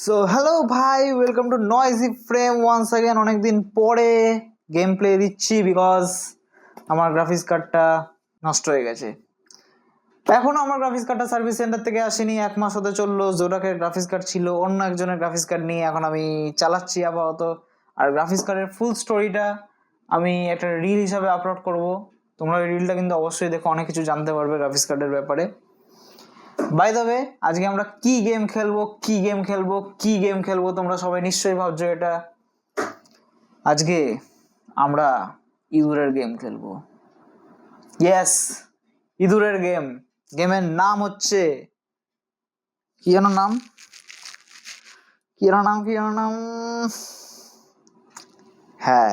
So hello ভাই, welcome to noisy frame once again. অনেকদিন পরে গেম প্লে দিচ্ছি বিকজ আমার গ্রাফিক্স কার্ডটা নষ্ট হয়ে গেছে। এখনো আমার গ্রাফিক্স কার্ডটা সার্ভিস সেন্টার থেকে আসেনি, 1 মাস হতে চললো। জোডাকের গ্রাফিক্স কার্ড ছিল, অন্য একজনের গ্রাফিক্স কার্ড নিয়ে এখন আমি চালাচ্ছি আপাতত। আর গ্রাফিক্স কার্ডের ফুল স্টোরিটা আমি একটা রিল হিসাবে আপলোড করব। তোমরা এই রিলটা কিন্তু অবশ্যই দেখো, অনেক কিছু জানতে পারবে গ্রাফিক্স কার্ডের ব্যাপারে। বাই দ্য ওয়ে, আজকে আমরা কি গেম খেলবো তোমরা সবাই নিশ্চয়ই ভাবছো এটা। আজকে আমরা ইঁদুরের গেম খেলবো। ইয়েস, ইঁদুরের গেম। গেমের নাম হচ্ছে কি যেন নাম হ্যাঁ,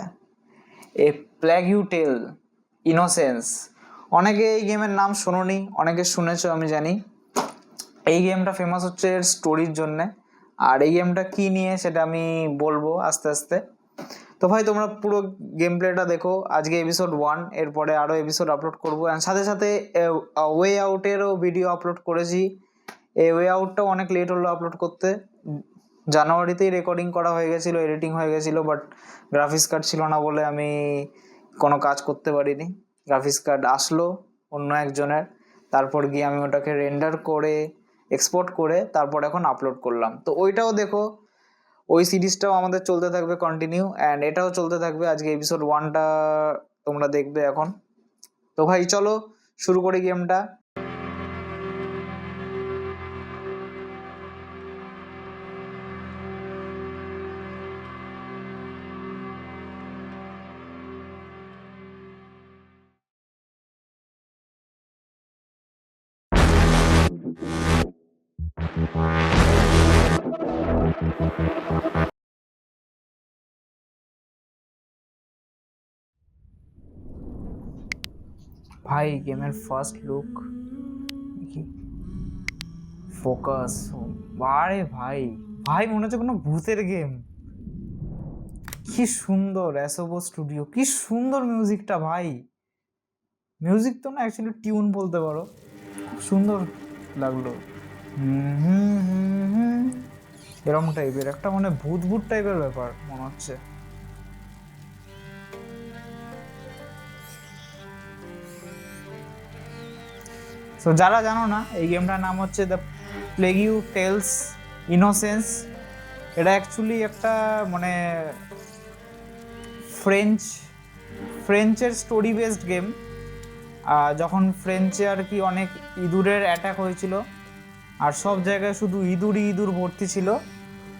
এ প্লেগ ইউ টেল ইনোসেন্স। অনেকে এই গেমের নাম শোনোনি, অনেকে শুনেছো আমি জানি। এই গেমটা ফেমাস হচ্ছে এর স্টোরির জন্যে। আর এই গেমটা কি নিয়ে সেটা আমি বলবো আস্তে আস্তে। তো ভাই তোমরা পুরো গেম প্লেটা দেখো। আজকে এপিসোড 1, এরপরে আরও এপিসোড আপলোড করবো। অ্যান্ড সাথে সাথে ওয়ে আউটেরও ভিডিও আপলোড করেছি। এই ওয়ে আউটটাও অনেক লেট হলো আপলোড করতে। জানুয়ারিতেই রেকর্ডিং করা হয়ে গেছিলো, এডিটিং হয়ে গেছিলো, বাট গ্রাফিক্স কার্ড ছিল না বলে আমি কোনো কাজ করতে পারিনি। গ্রাফিক্স কার্ড আসলো অন্য একজনের, তারপর গিয়ে আমি ওটাকে রেন্ডার করে এক্সপোর্ট করে তারপর এখন আপলোড করলাম। তো ওইটাও দেখো, ওই সিরিজটাও আমাদের চলতে থাকবে কন্টিনিউ, অ্যান্ড এটাও চলতে থাকবে। আজকে এপিসোড 1টা তোমরা দেখবে এখন। তো ভাই চলো শুরু করি গেমটা। ভাই গেমের ফার্স্ট লুক দেখি, ফোকাস। আরে ভাই ভাই মনে হচ্ছে কোনো ভূতের গেম। কি সুন্দর অ্যাসোবো স্টুডিও, কি সুন্দর মিউজিকটা ভাই। মিউজিক তো না, অ্যাকচুয়ালি টিউন বলতে পারো। খুব সুন্দর লাগলো। এরকম টাইপের একটা মানে ভূত ভূত টাইপের ব্যাপার মনে হচ্ছে। তো যারা জানো না, এই গেমটার নাম হচ্ছে the plague you tales innocence. এটা অ্যাকচুয়ালি একটা মানে ফ্রেঞ্চের স্টোরি বেসড গেম। যখন ফ্রেঞ্চে আর কি অনেক ইঁদুরের অ্যাটাক হয়েছিল, আর সব জায়গায় শুধু ইঁদুর ভর্তি ছিল,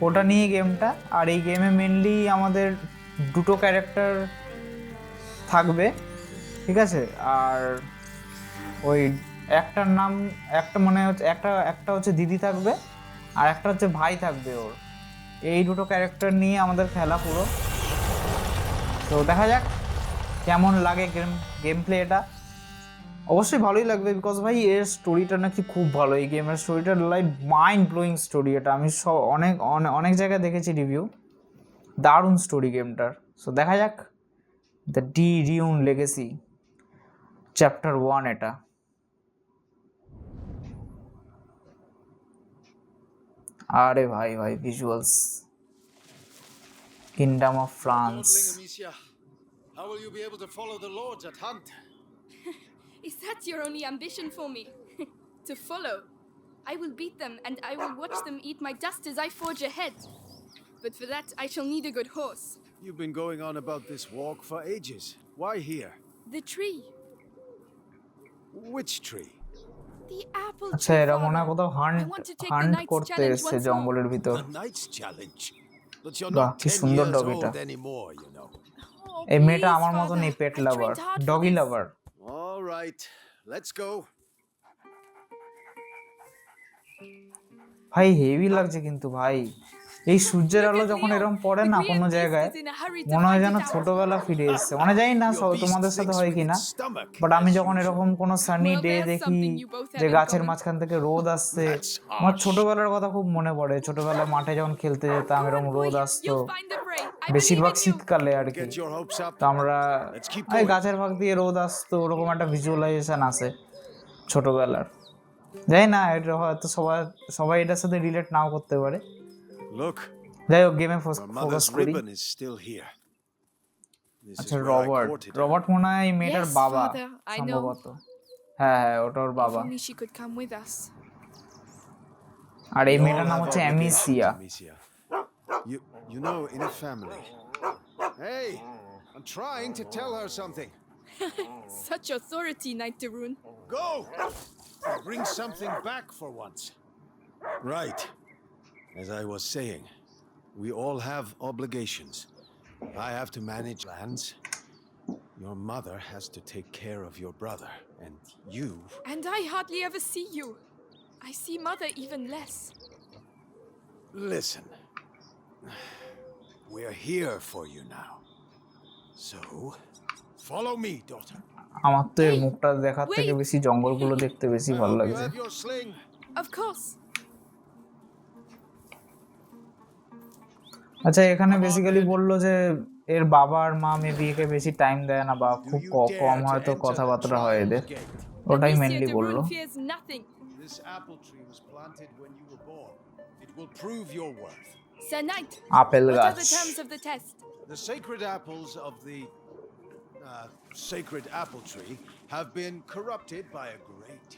ওটা নিয়ে গেমটা। আর এই গেমে মেনলি আমাদের দুটো ক্যারেক্টার থাকবে, ঠিক আছে। আর ওই একটার নাম, একটা মনে হচ্ছে একটা হচ্ছে দিদি থাকবে, আর একটা হচ্ছে ভাই থাকবে ওর। এই দুটো ক্যারেক্টার নিয়ে আমাদের খেলা পুরো। তো দেখা যাক কেমন লাগে গেম প্লে। এটা অবশ্যই ভালোই লাগবে বিকজ ভাই এর স্টোরিটা নাকি খুব ভালো। এই গেমের স্টোরিটা লাইক মাইন্ড ব্লোয়িং স্টোরি। এটা আমি অনেক অনেক জায়গায় দেখেছি রিভিউ, দারুণ স্টোরি গেমটার। সো দেখা যাক, দ্য ডি রিউন লেগেসি চ্যাপ্টার 1 এটা। আরে ভাই ভাই visuals, kingdom of France. How will you be able to follow the lords at hunt? Is that your only ambition for me? To follow? I will beat them and I will watch them eat my dust as I forge ahead. But for that, I shall need a good horse. You've been going on about this walk for ages. Why here? The tree. Which tree? The apple আচ্ছা, tree. এরা মনে হয় Father. কোথাও I want to take the hunt knight's করতে challenge এসছে once জঙ্গলের ভিতর। The knight's challenge. But you're বাহ, not কি 10 সুন্দর years ডগিটা। old anymore, you know. more. Oh, এই মেয়েটা please, আমার মতন Father. এই পেট I lover, trained hard for doggy this. Lover. All right, let's go. ভাই হেভি লাগছে কিন্তু ভাই। এই সূর্যের আলো যখন এরকম পড়ে না কোনো জায়গায়, মনে হয় যেন ছোটবেলা ফিরে এসছে। মানে জানি না Your beast তোমাদের সাথে thinks হয় with কিনা, its stomach, বাট আমি as যখন usual. এরকম কোনো সানি Well, ডে there's দেখি something you both have যে in গাছের common. মাঝখান থেকে রোদ আসছে, That's আমার harsh. ছোটবেলার কথা খুব মনে পড়ে। ছোটবেলায় মাঠে যখন খেলতে যেতাম, Go এরকম on, রোদ boy. আসতো, You'll find the prey. I বেশিরভাগ believe in you. শীতকালে আর কি। Get your hopes up. তো আমরা Let's keep এই going. গাছের ফাঁক দিয়ে রোদ আসতো, ওরকম একটা ভিজুয়ালাইজেশন আসে ছোটবেলার। জানি না, এটা হয়তো সবাই এটার সাথে রিলেট নাও করতে পারে, Look, যাই হোক গেমে your ফোকাস mother's করি। ribbon is still here. This আচ্ছা is where I Robert, courted her. Robert মনে হয় এই মেয়েটার Yes, বাবা father, I know. সম্ভবত। হ্যাঁ হ্যাঁ ওটা ওর If বাবা। only she could come with us. আর এই We মেয়েটার all নাম have হচ্ছে obligations, অ্যামিসিয়া। Amicia. You know, in a family. Hey, I'm trying to tell her something. Such authority, Knight de Rune. Go! Bring something back for once. Right. As I was saying, we all have obligations. I have to manage lands. Your mother has to take care of your brother. And you... And I hardly ever see you. I see mother even less. Listen. We're here for you now. So, follow me, daughter. আমার তো এর Hey, মুখটা দেখার থেকে wait. বেশি জঙ্গলগুলো দেখতে বেশি I ভালো hope you লাগছে। have your sling. Of course. আচ্ছা এখানে বেসিক্যালি বললো যে এর বাবা আর মা মেবি একে বেশি টাইম দেয় না বা Do খুব you কম dare to হয়তো enter the কথাবার্তা হয় Trials এদের, Gate? ওটাই Amicia মেনলি de বললো। Rune fears nothing. This apple tree was planted when you were born. It will prove your worth. Sir Knight, apple what are গাছ। the terms of the test? The sacred apples of the sacred apple tree have been corrupted by a great.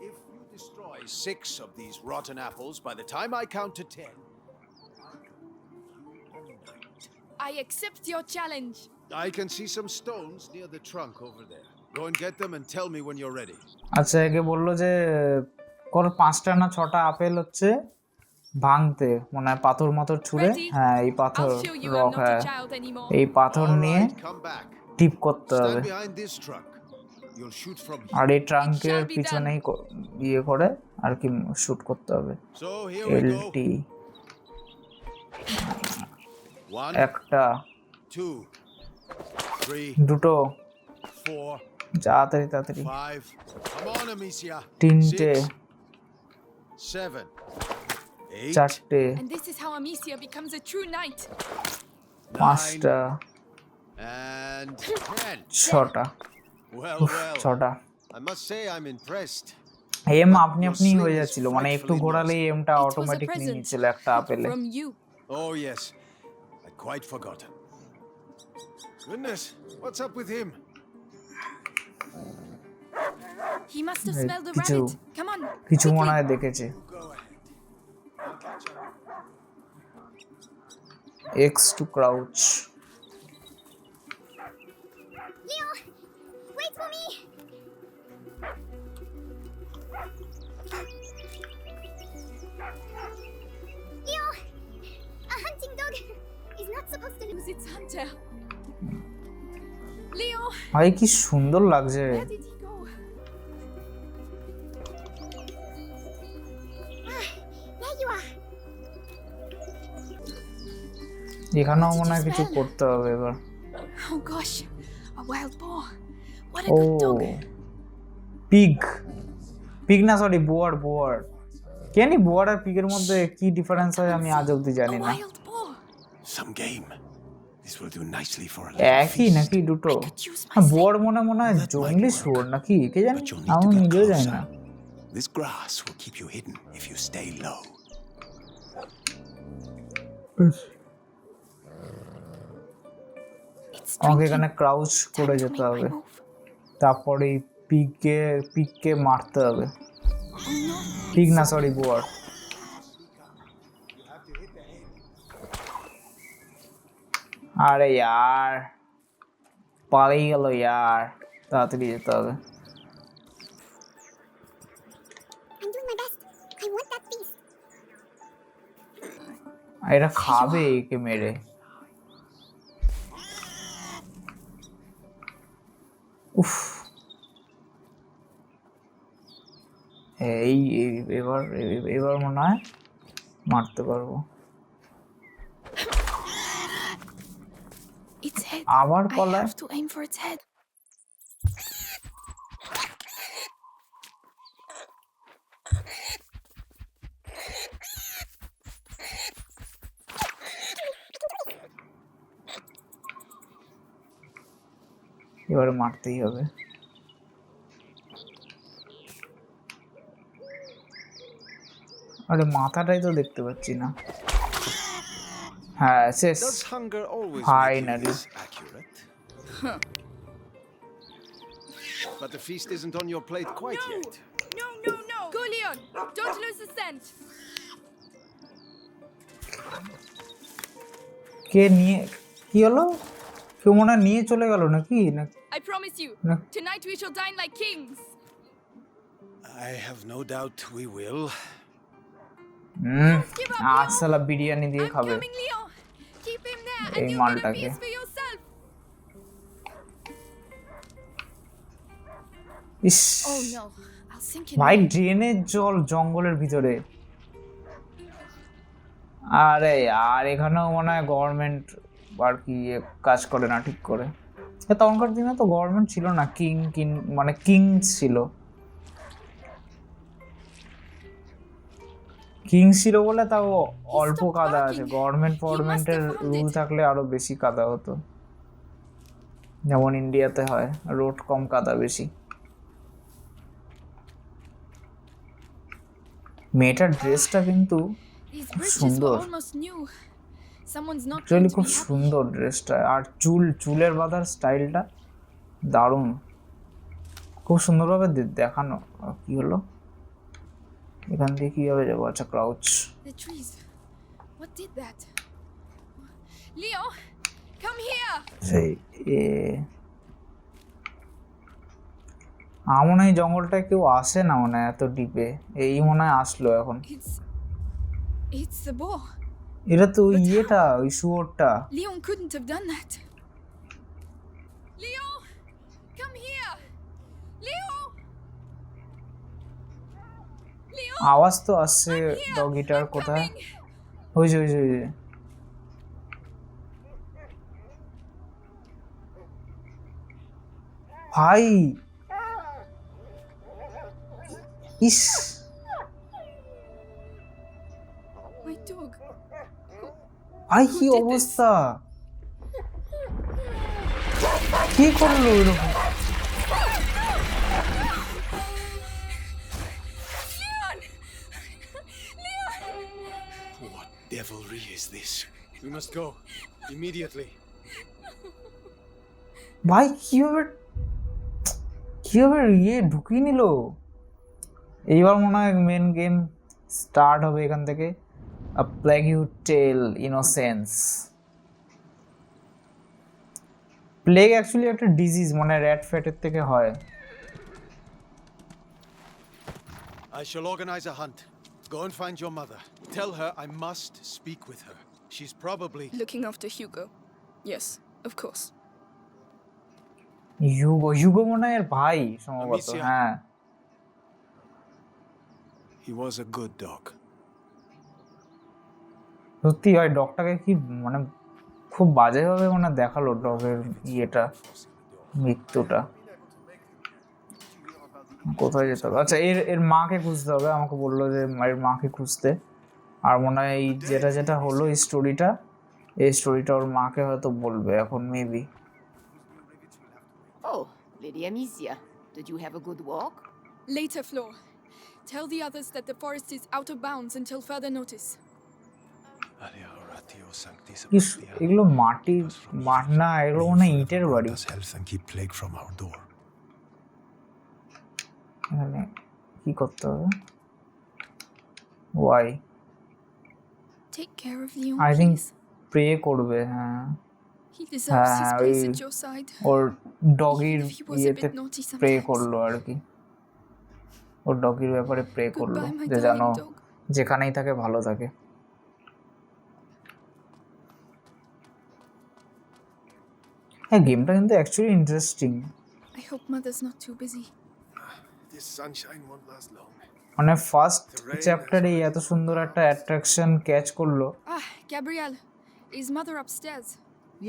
If you destroy 6 of these rotten apples by the time I count to 10, I accept your challenge. I can see some stones near the trunk over there. Go and get them and tell me when you're ready. আচ্ছা একে বললো যে কোন 5টা না 6টা apple হচ্ছে ভাঙতে, মনে হয় পাথর মাথর ছুঁড়ে, Ready? হ্যাঁ এই পাথর I'll show you rock, I'm not হ্যাঁ a child anymore. এই পাথর All নিয়ে right, come back. টিপ করতে হবে। Stand behind this trunk. You'll shoot from R here. এই ট্রাঙ্কের shall be পিছনেই ইয়ে করে আর কি শুট করতে হবে। So here we go. LT 1, একটা 2, 3, দুটো 4, তাড়াতাড়ি তাড়াতাড়ি 5. Come on, Amicia. তিনটে 6, 7, 8, চারটে And this is how Amicia becomes a true knight. 9, 5টা and 10. 6টা Well, well. 6টা। I must say I'm impressed. এম আপনি আপনি হয়ে যাচ্ছিল, মানে একটু ঘোরালেই এমটা It was a অটোমেটিক নিয়ে present নিচ্ছিল একটা আপেলে। from you. Oh, yes. I'd quite forgotten. Goodness, what's up with him? He must have Hey, smelled the Pichu. rabbit. Come on. কিছু quickly. মনে হয় দেখেছে। Go ahead. I'll catch up. X to crouch. Leo, wait for me! Leo, a hunting dog is not supposed to lose Lose its hunter. Leo, ভাই কি সুন্দর লাগছে। where did he go? There you are. এখানেও মনে হয় কিছু করতে হবে এবার। Oh gosh, a wild boar. What a ও good dog. পিগ, পিগ না সরি বোয়ার, বোয়ার কেন বোয়ার আর পিগের মধ্যে কি ডিফারেন্স হয় আমি আজ অবধি A জানি না। wild boar. Some game. This will do nicely for a একই little নাকি feast. দুটো? Could use my হ্যাঁ sling. বোয়ার মনে হয় জঙ্গলি শুয়োর নাকি কে জানি, But you'll need আমি to get নিজেও জানি closer. না। This grass will keep you hidden if you stay low. It's আমাকে drinking. এখানে ক্রাউচ করে Time to যেতে make হবে, my move. তারপরে এই পিগকে মারতে হবে। Oh no. পিগ না সরি বোয়ার। আরে यार পালাই গেল यार, তাড়াতাড়ি যেতে হবে। I'm doing my best. I want that piece. আর এটা খাবে একে মেরে। উফ এবার মনে হয় মারতে পারবো। Its head. আবার I পলায়। have to aim for its head. এবারে মারতেই হবে। আরে মাথাটাই তো দেখতে পাচ্ছি না। হ্যাঁ শেষ Does hunger always make you finally. this accurate? But the feast isn't on your plate quite No! yet. No! Go, Leon! Don't lose the scent! কে নিয়ে কি হলো? কেউ মনে হয় নিয়ে চলে গেল নাকি না? I promise you, No. tonight we shall dine like kings! I have no doubt we will. Give up, আজ Leon! সালা বিরিয়ানি দিয়ে I'm খাবে coming, Leon! Keep him there এই and you'll get a মালটাকে। piece for yourself! Is Oh no, I'll sink in ভাই there. ড্রেনের জল জঙ্গলের ভিতরে। আরে আর এখানেও মনে হয় গভর্নমেন্ট আর কি কাজ করে না ঠিক করে। তখনকার দিনে তো গভর্নমেন্ট ছিল না, কিং মানে কিংস ছিল। কিংস ছিল বলে তাও অল্প কাদা আছে, গভর্নমেন্টের রুল থাকলে আরো বেশি কাদা হতো, যেমন ইন্ডিয়াতে হয়, রোড কম কাদা বেশি। মেয়েটার ড্রেসটা কিন্তু These bridges সুন্দর। were almost new. Someone's not going actually to খুব be happy. সুন্দর ড্রেসটা, আর চুলের বাঁধার স্টাইলটা দারুণ, খুব সুন্দরভাবে দেখানো। কি হলো এখান থেকে কিভাবে যাবো? আচ্ছা Crouch. The trees. What did that? Leo, come here! সেই আমার মনে হয় জঙ্গলটায় কেউ আসে না মনে হয় এত ডিপে, এই মনে হয় আসলো এখন। It's the boar. এটা তো ওই ইয়েটা, ওই শুয়োরটা। Leon couldn't have done that. Leo, come here! Leo! Leo! আওয়াজ তো আসছে ডগিটার, কোথায়? ওই যে ভাই ইস My dog. ভাই কি অবস্থা, কি করলো এরকম? Leon! Leon! What devilry is this? We must go immediately. ভাই কিভাবে ইয়ে ঢুকিয়ে নিল? এইবার মনে হয় মেন গেম স্টার্ট হবে এখান থেকে। A plague tale innocence. Plague actually একটা ডিজিজ, মানে র্যাট ফ্যাটের থেকে হয়। I shall organize a hunt. Go and find your mother. Tell her I must speak with her. She's probably... Looking after Hugo. Yes, of course. You go মনে হয় এর ভাই সম্ভবত। Amicia. হ্যাঁ He was a good dog. সত্যি ভাই ডগটাকে কি মানে খুব বাজেভাবে মানে দেখালো ডগের ইয়েটা, মৃত্যুটা। কোথায় যেতে হবে? আচ্ছা এর মাকে খুঁজতে হবে, আমাকে বললো যে এর মাকে খুঁজতে। আর মনে হয় এই যেটা হলো এই স্টোরিটা ওর মাকে হয়তো বলবে এখন maybe. Oh, Lady Amicia, did you have a good walk? Later, Flor. Tell the others that the forest is out of bounds until further notice. এগুলো মাটির না, এগুলো মনে হয় ইটের বাড়ি। Does health and keep plague from our door. এখানে কি করতে হবে? ওয়াই Take care of Leon, I think please. Pray করবে। হ্যাঁ He deserves his হ্যাঁ, place ওই- at your side. ওর ডগির Even if he was a ইয়েতে bit naughty প্রে sometimes. করলো আর কি, ওর ডগির ব্যাপারে প্রে করলো Goodbye, my যে যেন darling dog. যেখানেই থাকে ভালো থাকে। হ্যাঁ গেমটা কিন্তু actually interesting. I hope Mother's not too busy. This sunshine won't last long. মানে ফার্স্ট চ্যাপ্টারে এত সুন্দর একটা অ্যাট্রাকশন ক্যাচ করলো। Ah, Gabrielle. Is Mother upstairs?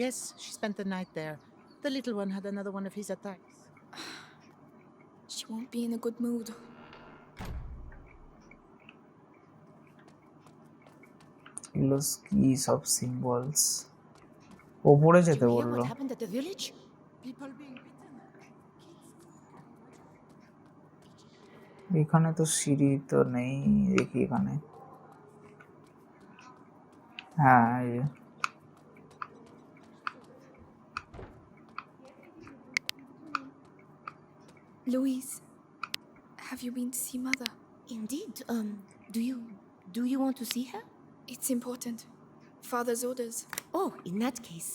Yes, she spent the night there. The little one had another one of his attacks. She won't be in a good mood. এগুলো কি সব symbols? ওপরে যেতে You hear বললো। what happened at the village? People being bitten. এখানে তো সিঁড়ি তো নেই, দেখি এখানে হ্যাঁ এই যে। Louise, have you been to see Mother? Indeed. Do you want to see her? It's important. Father's orders. Oh, in that case,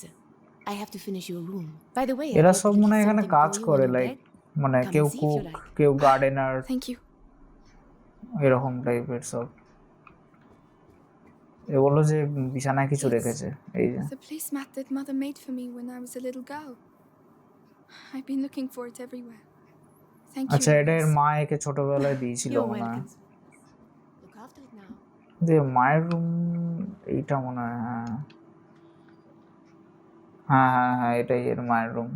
I have to finish your room. By the way, I এরা brought সব a মনে হয় little এখানে something কাজ for you করে, on your like bed. মানে Come কেউ and see if you cook, like. কেউ গার্ডেনার, Thank you. এরকম টাইপের সব। এগুলো যে বিছানায় কিছু It's রেখেছে এই যে। the placemat that Mother made for me when I was a little girl. I've been looking for it everywhere. Thank you. আচ্ছা এটা এর Louise. মা একে ছোটবেলায় দিয়েছিল You're মনে হয়। welcome. Look after it now. যে মায়ের রুম এইটা মনে হয়, হ্যাঁ হ্যাঁ হ্যাঁ হ্যাঁ এটাই এর মায়ের রুম।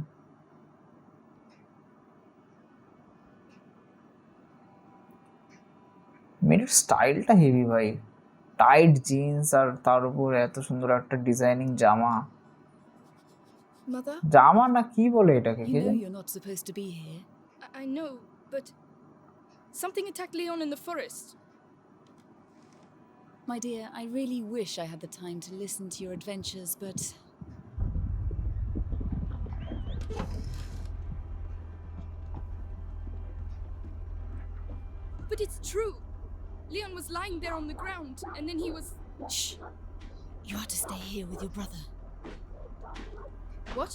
মেয়ের স্টাইলটা হেভি ভাই, টাইট জিন্স আর তার উপর এত সুন্দর একটা ডিজাইনিং জামা। Mother? জামা না কি বলে এটাকে, You কে know জানে? you're not supposed to be here. I know, but something attacked Leon in the forest. My dear, I really wish I had the time to listen to your adventures, but But it's true. Leon was lying there on the ground, and then he was. shh. You are to stay here with your brother. What?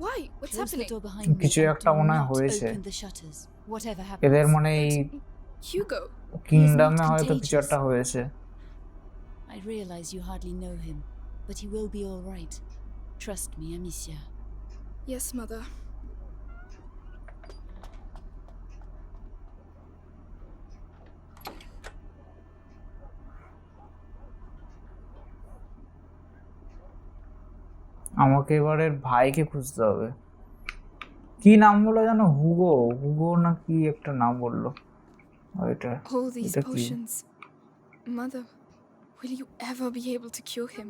Why? What's Close the happening? door behind me কিছু and একটা do মনে হয় not হয়েছে। open the shutters. Whatever এদের happens. মনে এই Hugo. কিংডমে হয়তো কিছু contagious. একটা হয়েছে। I realize you hardly know him, but he will be all right. Trust me, Amicia. Yes, Mother. আমাকে এবারের ভাইকে খুঁজতে হবে। কি নাম বললো জানো? হুগো, হুগো না কি একটা নাম বললো। ওইটা All these এটা কি? potions. Mother, will you ever be able to cure him?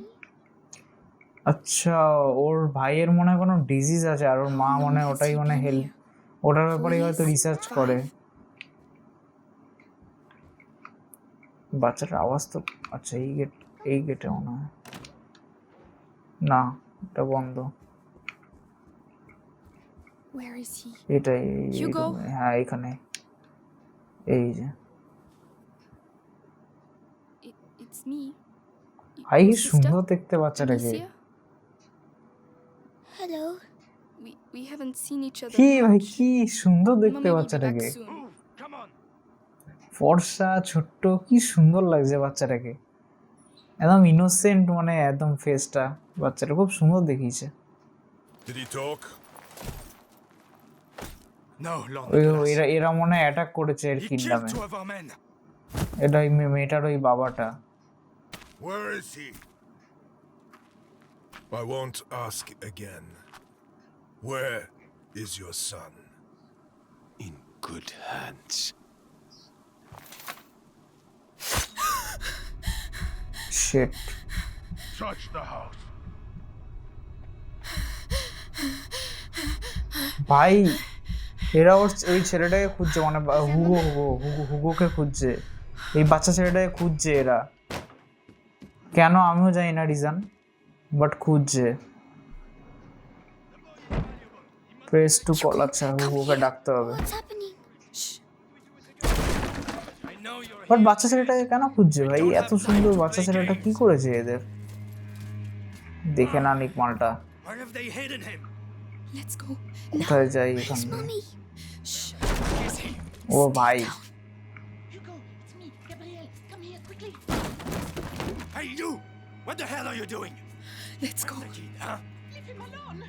আচ্ছা ওর ভাইয়ের মনে হয় কোনো ডিজিজ আছে আর ওর মা How long মনে হয় has ওটাই he মানে been হেল্প, here? ওটার 4 ব্যাপারে হয়তো years? রিসার্চ করে। 5? বাচ্চাটার আওয়াজ তো, আচ্ছা এই গেটে মনে হয়, না এটা বন্ধ, Where is he? এটাই এই Hugo? room এ, হ্যাঁ এখানে এই যে। It's me. ভাই Your কি sister? সুন্দর দেখতে বাচ্চাটাকে। Amicia? Hello. We haven't seen each other. কি ভাই much. কি সুন্দর দেখতে Mummy will be back বাচ্চাটাকে, soon. ফর্সা ছোট্ট, কি সুন্দর লাগছে বাচ্চাটাকে, একদম ইনোসেন্ট, মানে একদম ফেসটা বাচ্চাটা খুব সুন্দর দেখিয়েছে। Did he talk? No, Lord ওই Nicholas. এরা মনে হয় অ্যাটাক করেছে এর He কিংডমে, killed 2 of our men. এটা ওই মেয়েটার ওই বাবাটা। Where is he? I won't ask again. Where is your son? In good hands. Shit, Touch the house. ভাই এরা ওই ছেলেটাকে খুঁজছে, মানে হুগোকে খুঁজছে, এই বাচ্চা ছেলেটাকে খুঁজছে এরা, কেন আমিও জানি না রিজন, বাট খুঁজছে। প্রেস টু কল, আচ্ছা হুগোকে ডাকতে হবে। What's happening? I know you're but বাচ্চা ছেলেটাকে কেন খুঁজছে ভাই? এত সুন্দর বাচ্চা ছেলেটা কি করেছে এদের? দেখে না নিক মালটা, Where have they hidden him? Let's go. কোথায় যাই এখান থেকে? Mommy. Shh. Is he? ও ভাই Hugo, it's me, Gabrielle. Come here quickly. Hey, you! What the hell are you doing? Let's go. The kid, huh? Leave him alone.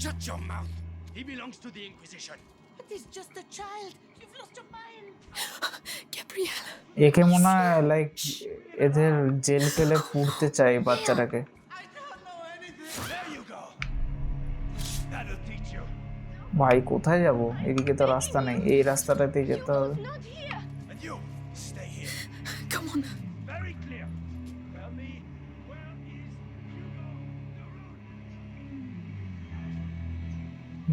Shut your mouth. He belongs to the Inquisition. It is just a child. You've lost your mind. Gabrielle. একে মনে হয় like এদের jail ফেলে পুড়তে চাই বাচ্চাটাকে। I don't know anything. There you go. That'll teach you. ভাই কোথায় যাব? এদিকে তো রাস্তা নেই, এই রাস্তাটাতে যেতে হবে। Not here. And you, stay here. Come on. Very clear. Tell me, where is Hugo?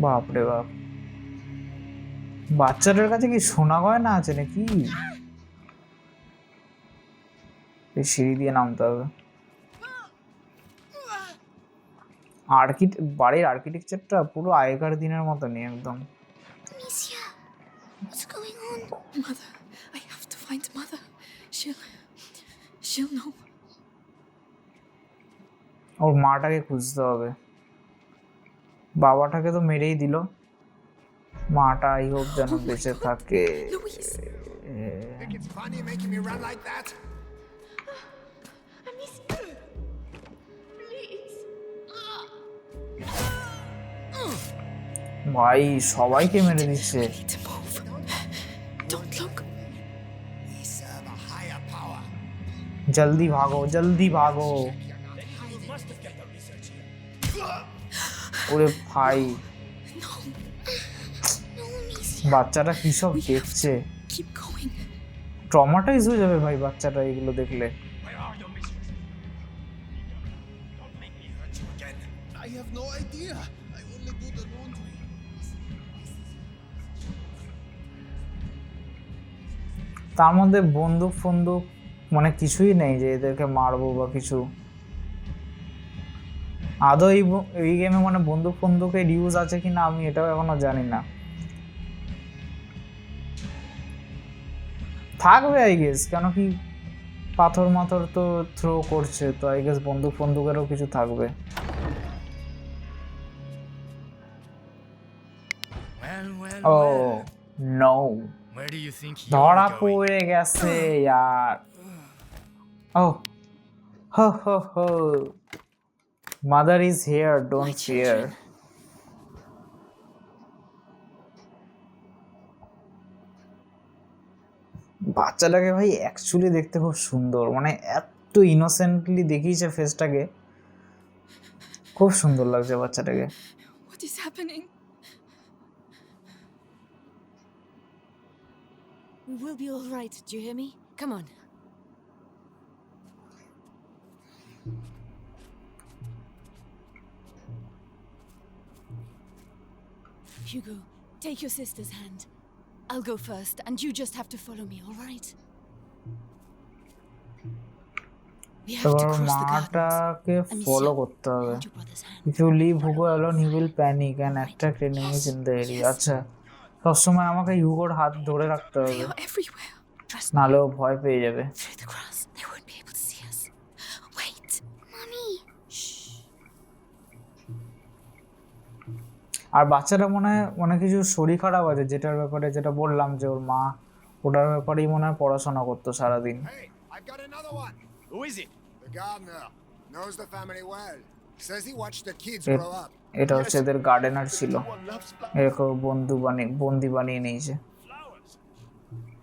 বাপরে বাপ, বাচ্চাটার কাছে কি সোনা গয়না আছে নাকি? এই সিঁড়ি দিয়ে নামতে হবে। বাড়ির আর্কিটেকচারটা পুরো আগেকার দিনের মতনই একদম। Amicia, what's going on? Mother, I have to find Mother. She'll know. ওর মাটাকে খুঁজতে হবে, বাবাটাকে তো মেরেই দিল, মাটা আই হোপ যেন বেঁচে থাকে। Louise, Think it's funny making me run like that? Amicia, please. ভাই সবাইকে মেরে দিচ্ছে। I need to move. Don't look. We serve a higher power. জলদি ভাগো, জলদি ভাগো। You must have kept the research here. ওরে ভাই, No, No, Amicia. বাচ্চাটা কি সব দেখছে, keep going. ট্রমাটাইজ হয়ে যাবে ভাই বাচ্চাটা এগুলো দেখলে। Where are your mistress? Don't make me hurt you again. I have no idea. I only do the laundry. তার মধ্যে বন্দুক ফন্দুক মানে কিছুই নেই যে এদেরকে মারবো বা কিছু। আদৌ এই গেমে মানে বন্দুক ফন্দুকের ইউজ আছে কিনা আমি এটাও এখনো জানি না। থাকবে আই গেস, কেন কি পাথর মাথর তো থ্রো করছে, তো আই গেস বন্দুক ফন্দুকেরও কিছু থাকবে। ও no, Where do you think ধরা পড়ে গেছে यार। ও হো হো হো, mother is here, don't fear. বাচ্চাটাকে ভাই অ্যাকচুয়ালি দেখতে খুব সুন্দর, মানে এত ইনোসেন্টলি দেখিয়েছে ফেসটাকে, খুব সুন্দর লাগছে বাচ্চাটাকে। What is happening? We will be all right. Do you hear me? Come on. Hugo, take your sister's hand. I'll go first, and you just have to follow me, all right? We have to তোর cross the gardens. মাটাকে follow করতে হবে। Hold your brother's hand. If you leave Hugo alone, he will panic and attract enemies in the area. আচ্ছা, সবসময় আমাকে হিউগোর হাত ধরে রাখতে They হবে, are everywhere. Trust me. নাহলে ও ভয় পেয়ে যাবে। Through the grass, they won't be able to see us. Wait. Mommy. আর বাচ্চাটা মনে হয় মানে কিছু শরীর খারাপ আছে, যেটার ব্যাপারে যেটা বললাম যে ওর মা ওটার ব্যাপারেই মনে হয় পড়াশোনা করতো সারাদিন। Hey, I've got another one. Who is it? The gardener knows the family well. Says he watched the kids A- grow up. এটা হচ্ছে এদের গার্ডেনার ছিল, One loves এরকম বন্দি বানিয়ে নিয়েছে। flowers.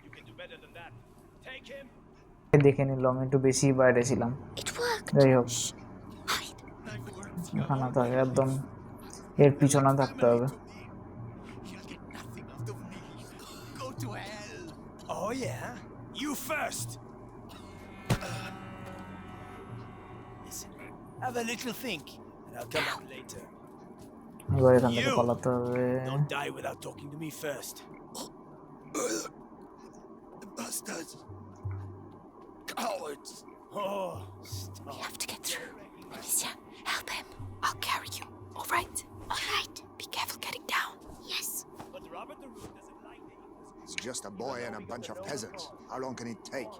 You can do better than that. Take him. দেখে নিল আমি একটু বেশি বাইরে ছিলাম। It worked. যাই হোক, Hide. এখানে থাকে একদম, এর পিছনে থাকতে হবে। He'll get nothing out of me. Go to hell. Oh yeah? You first. Listen, have a little think, and I'll come back later. এবার এখান থেকে পালাতে হবে। Don't die without talking to me first. Bastards. Cowards. Oh, stop. We have to get through. Amicia, help him. I'll carry you. All right? All right. Be careful getting down. Yes. But Robert the Root doesn't like me. It's just a boy and a bunch of peasants. How long can it take?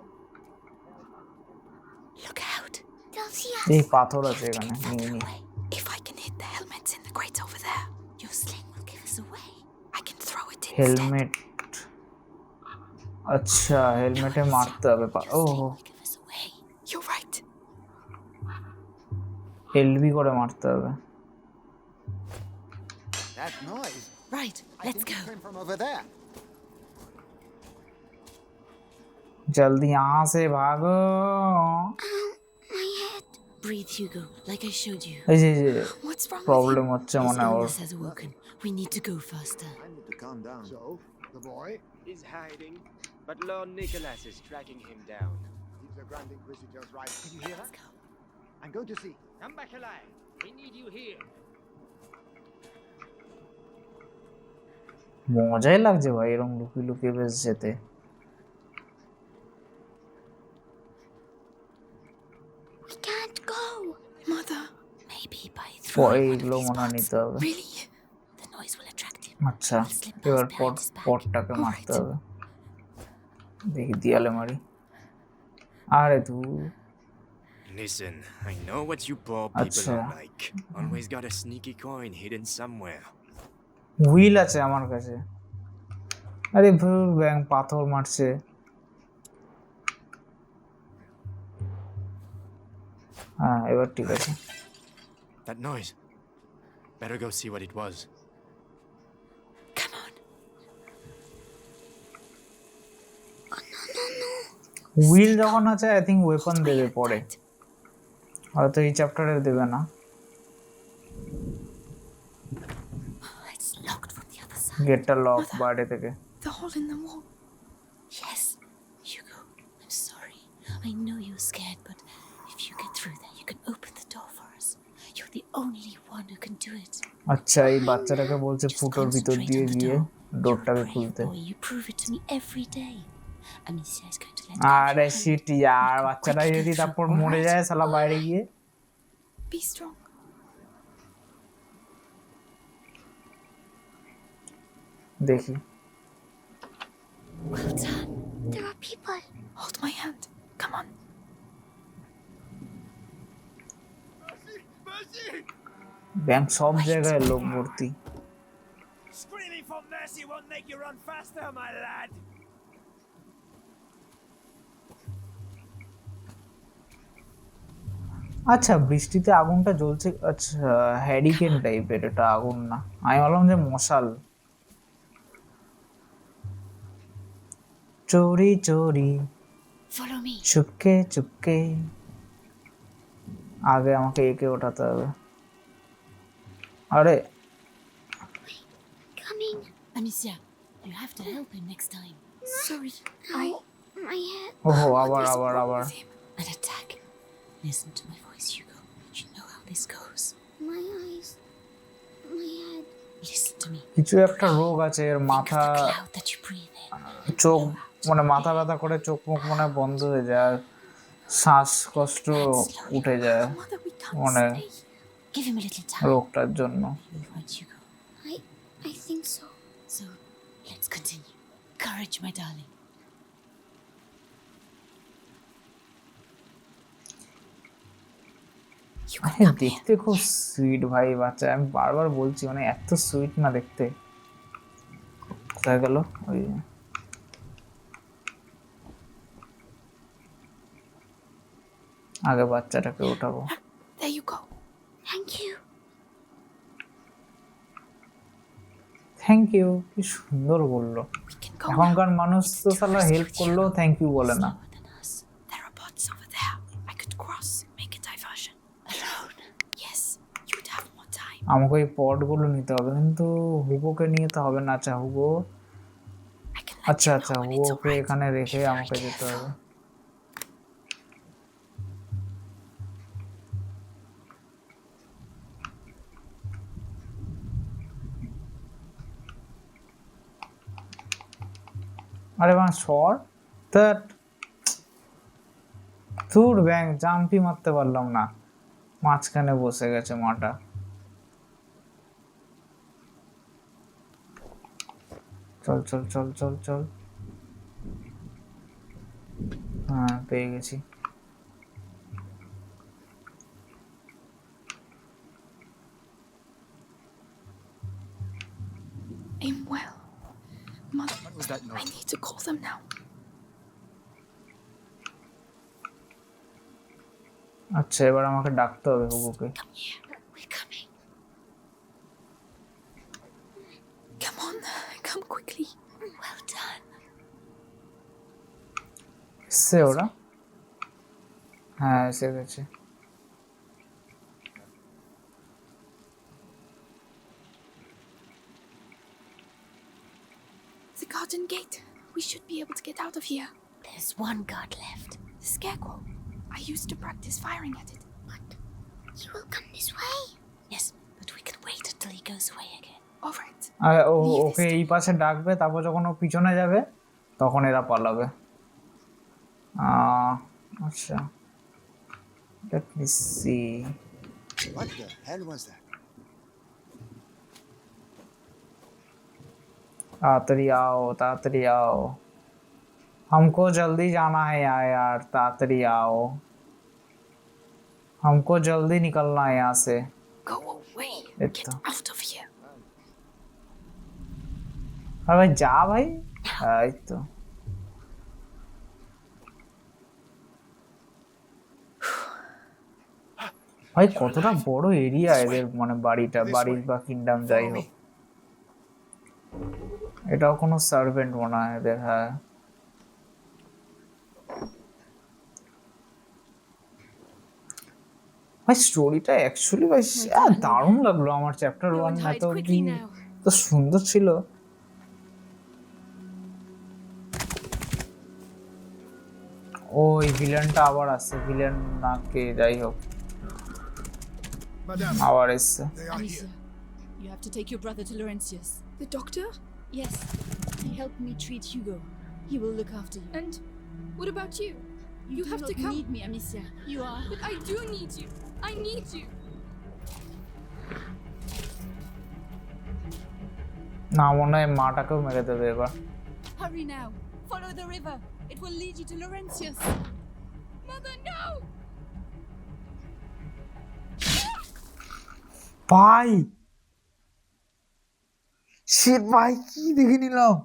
Look out. They'll see us. এই পাথর We আছে have to এখানে, get নিয়ে further নি। away. If I can hit the helmets in the crates over there, your sling will give us away. I can throw it instead. Helmet, আচ্ছা হেলমেটে মারতে হবে। Your ও sling will give us away. You're right. LB করে মারতে হবে। That noise. Right, I let's think it go. came from over there. জলদি यहाँ से भागो। My head. Breathe, Hugo, like I showed you. এই যে What's wrong with প্রবলেম হচ্ছে His মানে ওর। illness has awoken. We need to go faster. I need to calm down. So, the boy? Is hiding, but Lord Nicholas is tracking him down. If the Grand Inquisitor's right, can you hear her? Let's go. I'm going to see. Come back alive. We need you here. মজাই লাগছে ভাই এরকম লুকিয়ে লুকিয়ে বেশ যেতে। We can't go. Mother. Maybe by এইগুলো মনে হয় নিতে হবে। Really? The noise will attract him. আচ্ছা, He'll slip এবার past behind his back. পটটাকে All মারতে right. হবে। দেখি দিয়ালে মারি। আরে তুই Listen, I know what you poor people আচ্ছা, are like. Always got a sneaky coin hidden somewhere. Wheel আছে আমার কাছে। আরে ভুর ব্যাং পাথর মারছে। হ্যাঁ, এবার ঠিক আছে। That noise. Better go see what it was. Come on. Wheel যখন আছে আই থিঙ্ক ওয়েপন দেবে পরে, হয়তো এই চ্যাপ্টারে দেবে না। It's locked from the other side. গেটটা লক বাইরে থেকে। The hole in the wall. Yes. Hugo, I'm sorry. I know you're scared, but if you get through there, you can open the door for us. You're the only one who can do it. আচ্ছা, এই বাচ্চাটাকে বলছে Just ফুটোর ভিতর concentrate দিয়ে on the গিয়ে door. ডোরটাকে You're a খুলতে। brave boy. You prove it to me every day. Amicia is going to let go of আরে your hand. Sheet ইয়ার, বাচ্চাটা যদি তারপর মরে যায় শালা বাইরে গিয়ে। Be strong. দেখি Well done. There are people. Hold my hand. Come on. Bank সব জায়গায় লোক ভর্তি। Screaming for mercy won't make you run faster, my lad. আচ্ছা, বৃষ্টিতে আগুনটা জ্বলছে। আচ্ছা, হ্যারিকেন টাইপের, এটা আগুন না। আমি ভাবলাম যে মশাল। চোরি চোরি Follow me. চুপকে চুপকে। আগে আমাকে একে ওঠাতে হবে। আরে Coming. Amicia, you have to help him next time. Sorry. Ow. My head. ওহো, আবার An attack. Listen to my voice, Hugo. You know how this goes. My eyes. My head. Listen to me. কিছু একটা রোগ আছে এর, Think মাথা of the cloud that you breathe in. চোখ মানে মাথা ব্যথা করে, চোখ মুখ মনে হয় বন্ধ হয়ে যায়, আর শ্বাসকষ্ট উঠে যায় Mother, we can't মানে stay. Give him a little time. রোগটার জন্য। You're right, Hugo. I think so. So, let's continue. Courage, my darling. You can হ্যাঁ, come here. দেখতে খুব সুইট ভাই বাচ্চা, আমি বারবার বলছি, মানে এত সুইট না দেখতে। কোথায় গেল ওই? আগে বাচ্চাটাকে উঠাবো। There you go. Thank you. Thank you, কি সুন্দর বললো। We can go এখনকার now. মানুষ তো সালা হেল্প করলেও থ্যাংক ইউ বলে না। Slower than us. There are bots over there. I could cross, make a diversion. Alone. Yes, you'd have more time. আমাকে ওই পটগুলো নিতে হবে, কিন্তু হুগোকে নিয়ে তো হবে না। আচ্ছা হুগো, I can let আচ্ছা you আচ্ছা, know when it's হুগোকে alright. এখানে রেখে Be very আমাকে যেতে careful. হবে। আরে মা সর দ্যাট, ধুর ব্যাং, জাম্পই মারতে পারলাম না, মাঝখানে বসে গেছে মাটা। চল চল চল চল চল। হ্যাঁ, পেয়ে গেছি। Aim well. Mother, What was that I noise? need to call them now. আচ্ছা, এবার আমাকে ডাকতে হবে হুগোকে। Come here. We're coming. Come on, come quickly. Well done. এসছে ওরা? হ্যাঁ, এসে গেছে। The garden gate. We should be able to get out of here. There's one guard left. The scarecrow. I used to practice firing at it. He will come this way. Yes, but we can wait until he goes away again. All right. আর ওকে এই পাশে ডাকবে, তারপর যখন ও পিছনে যাবে তখন এরা পালাবে। আচ্ছা, let me see. What the hell was that? ताड़ाताड़ी आओ, ताड़ाताड़ी आओ, हमको जल्दी जाना है यार, ताड़ाताड़ी आओ, हमको जल्दी निकलना है यहाँ से। Go away. It's Get out of here. अरे भाई जा भाई। हाँ तो ভাই কতটা বড় এরিয়া এদের, মানে বাড়িটা, বাড়ি বা কিংডম যাই হোক, এটাও কোনো সার্ভেন্ট মনে হয় এদের। হ্যাঁ ভাই স্টোরিটা অ্যাকচুয়ালি ভাই দারুণ লাগলো আমার। চ্যাপ্টার 1 এত তো সুন্দর ছিল। ওই ভিলেনটা আবার আসছে, ভিলেন না কে যাই হোক আবার এসছে। Amicia, you have to take your brother to Laurentius. The doctor? Yes, he helped me treat Hugo. He will look after you. And what about you? You do have not to come. need me, Amicia. You are. But I do need you. I need you. না মনে হয় মাটাকেও মেরে দেবে এবার। Hurry now. Follow the river. It will lead you to Laurentius. Mother, no! ভাই sheet ভাই কি দেখে নিলাম।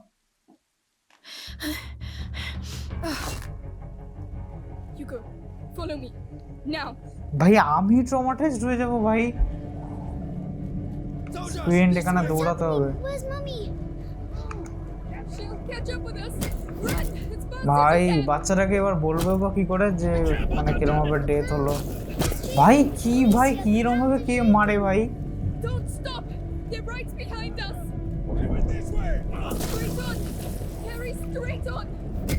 Hugo, follow me. Now. ভাই আমি ট্রমাটাইজড হয়ে যাব ভাই। স্ক্রিন এখানে দৌড়াতে হবে। Where's Mummy? She'll catch up with us. Run! It's past ভাই us again. বাচ্চাটাকে এবার বলবে বা কি করে যে মানে কিরকম ভাবে ডেথ হলো। ভাই কি রকম ভাবে কে মারে ভাই। Don't stop! They're right behind us. Straight on! Carry straight on!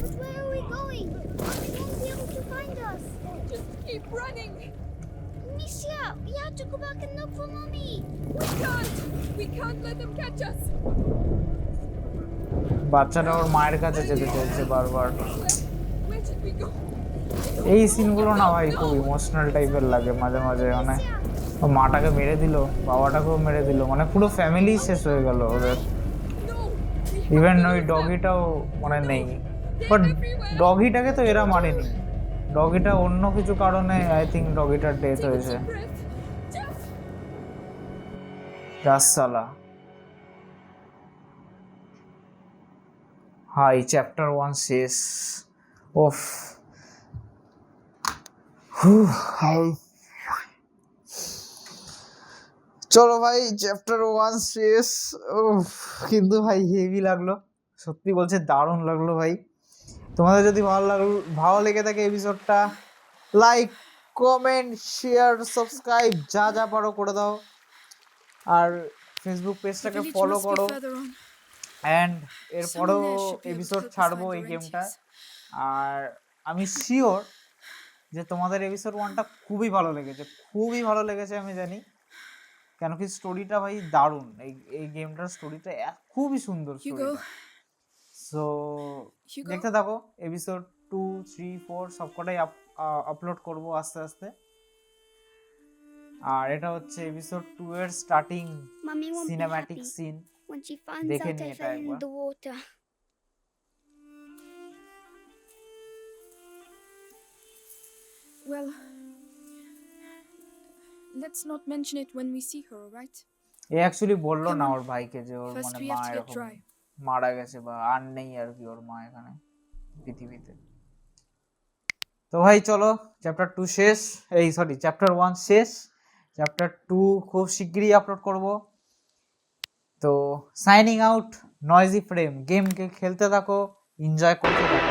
But where are we going? They won't be able to find us. Just keep running. Misha, we have to go back and look for Mummy. We can't let them catch us. বাচ্চাটা ওর মায়ের কাছে যেতে চাইছে বারবার। Where should we go? এই সিনগুলো না ভাই খুব ইমোশনাল টাইপের লাগে মাঝে মাঝে। মানে ও মাটাকে মেরে দিল, বাবাটাকেও মেরে দিল, মানে পুরো ফ্যামিলি শেষ হয়ে গেল ওদের। ইভেন ওই ডগিটাও মানে নেই, বাট ডগিটাকে তো এরা মারেনি। ডগিটা অন্য কিছু কারণে আই থিঙ্ক ডগিটার ডেথ হয়েছে। রাসসালা হাই চ্যাপ্টার 1 শেষ। ওফ হাই চলো ভাই চ্যাপ্টার 1 শেষ। কিন্তু ভাই হেভি লাগলো, সত্যি বলছে দারুণ লাগলো ভাই। তোমাদের যদি ভালো লেগে থাকে এপিসোডটা, লাইক কমেন্ট শেয়ার সাবস্ক্রাইব যা যা পারো করে দাও। আর ফেসবুক পেজটাকে ফলো করো। অ্যান্ড এরপরেও এপিসোড ছাড়বো এই গেমটা। আর আমি শিওর যে তোমাদের এপিসোড 1টা খুবই ভালো লেগেছে আমি জানি, কেন কি স্টোরিটা ভাই দারুণ। এই গেমটার স্টোরিটা খুবই সুন্দর স্টোরিটা। সো দেখতে থাকো, এপিসোড 2, 3, 4 সবকটাই আপলোড করব আস্তে আস্তে। আর এটা হচ্ছে এপিসোড 2 এর starting Mummy won't be cinematic happy scene. when she finds দেখে out নি I এটা fell in একবার। the water. Well, let's not mention it when we see her, alright? A actually বললো না ওর ভাইকে যে ওর First মানে we মা have to get এরকম dry. মারা গেছে বা আর নেই আর কি ওর মা এখানে পৃথিবীতে। তো ভাই চলো চ্যাপ্টার 2 শেষ, চ্যাপ্টার 1 শেষ। চ্যাপ্টার 2 খুব শিগগিরই আপলোড করব। তো সাইনিং আউট, নয়েজি ফ্রেম। গেমকে খেলতে থাকো, এনজয় করতে থাকো।